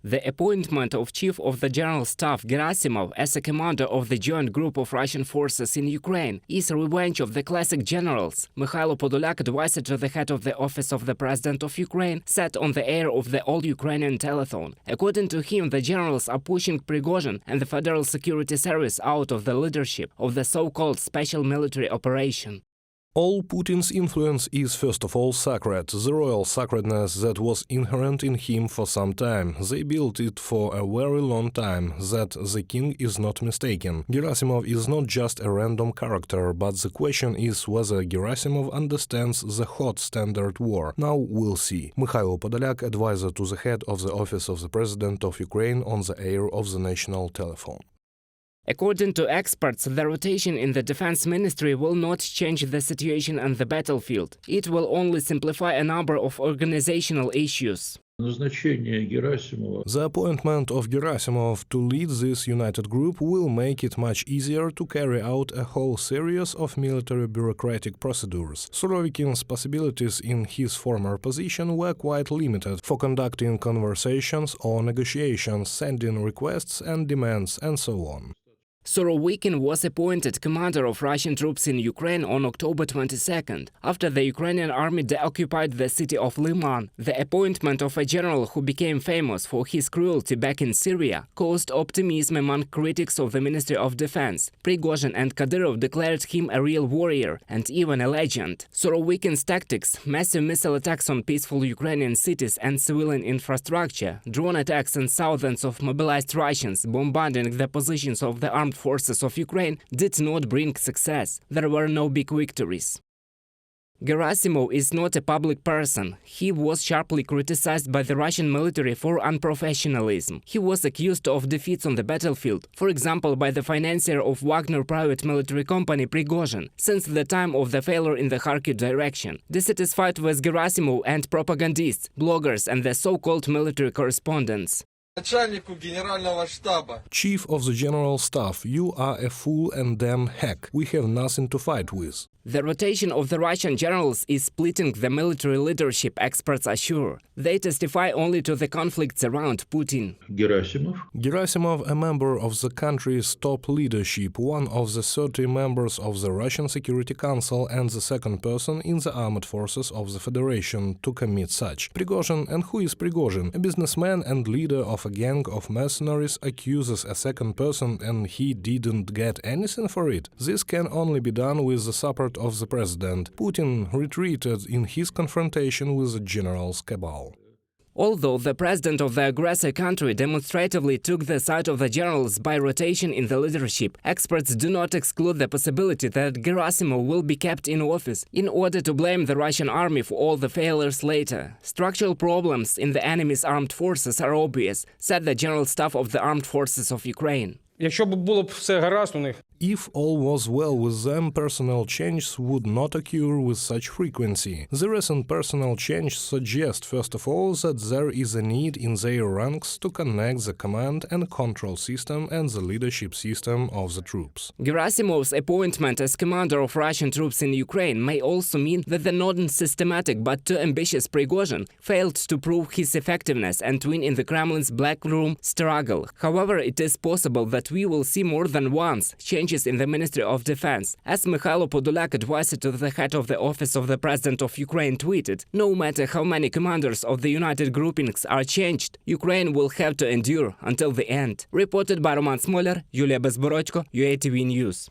The appointment of Chief of the General Staff Gerasimov as a commander of the joint group of Russian forces in Ukraine is a revenge of the classic generals, Mikhailo Podolyak, advisor to the head of the Office of the President of Ukraine, said on the air of the All-Ukrainian Telethon. According to him, the generals are pushing Prigozhin and the Federal Security Service out of the leadership of the so-called special military operation. All Putin's influence is first of all sacred, the royal sacredness that was inherent in him for some time. They built it for a very long time, that the king is not mistaken. Gerasimov is not just a random character, but the question is whether Gerasimov understands the hot standard war. Now we'll see. Mikhailo Podolyak, advisor to the head of the Office of the President of Ukraine, on the air of the national telephone. According to experts, the rotation in the defense ministry will not change the situation on the battlefield. It will only simplify a number of organizational issues. The appointment of Gerasimov to lead this united group will make it much easier to carry out a whole series of military bureaucratic procedures. Surovikin's possibilities in his former position were quite limited for conducting conversations or negotiations, sending requests and demands, and so on. Surovikin was appointed commander of Russian troops in Ukraine on October 22nd, after the Ukrainian army deoccupied the city of Liman. The appointment of a general who became famous for his cruelty back in Syria caused optimism among critics of the Ministry of Defense. Prigozhin and Kadyrov declared him a real warrior and even a legend. Surovikin's tactics, massive missile attacks on peaceful Ukrainian cities and civilian infrastructure, drone attacks on thousands of mobilized Russians, bombarding the positions of the armed forces of Ukraine, did not bring success. There were no big victories. Gerasimov is not a public person. He was sharply criticized by the Russian military for unprofessionalism. He was accused of defeats on the battlefield, for example by the financier of Wagner private military company Prigozhin, since the time of the failure in the Kharkiv direction. Dissatisfied with Gerasimov and propagandists, bloggers and the so-called military correspondents. Chief of the General Staff, you are a fool and damn hack. We have nothing to fight with. The rotation of the Russian generals is splitting the military leadership, experts are sure. They testify only to the conflicts around Putin. Gerasimov, a member of the country's top leadership, one of the 30 members of the Russian Security Council and the second person in the armed forces of the Federation to commit such. Prigozhin, and who is Prigozhin? A businessman and leader of a gang of mercenaries, accuses a second person and he didn't get anything for it. This can only be done with the support of the president. Putin retreated in his confrontation with the generals' cabal. Although the president of the aggressor country demonstratively took the side of the generals by rotation in the leadership, experts do not exclude the possibility that Gerasimov will be kept in office in order to blame the Russian army for all the failures later. Structural problems in the enemy's armed forces are obvious, said the General Staff of the Armed Forces of Ukraine. If all was well with them, personnel changes would not occur with such frequency. The recent personnel change suggests, first of all, that there is a need in their ranks to connect the command and control system and the leadership system of the troops. Gerasimov's appointment as commander of Russian troops in Ukraine may also mean that the non-systematic but too ambitious Prigozhin failed to prove his effectiveness and win in the Kremlin's black room struggle. However, it is possible that we will see more than once changes in the Ministry of Defense. As Mikhailo Podolyak, advisor to the head of the Office of the President of Ukraine, tweeted, no matter how many commanders of the united groupings are changed, Ukraine will have to endure until the end. Reported by Roman Smoler, Yulia Bezborodko, UATV News.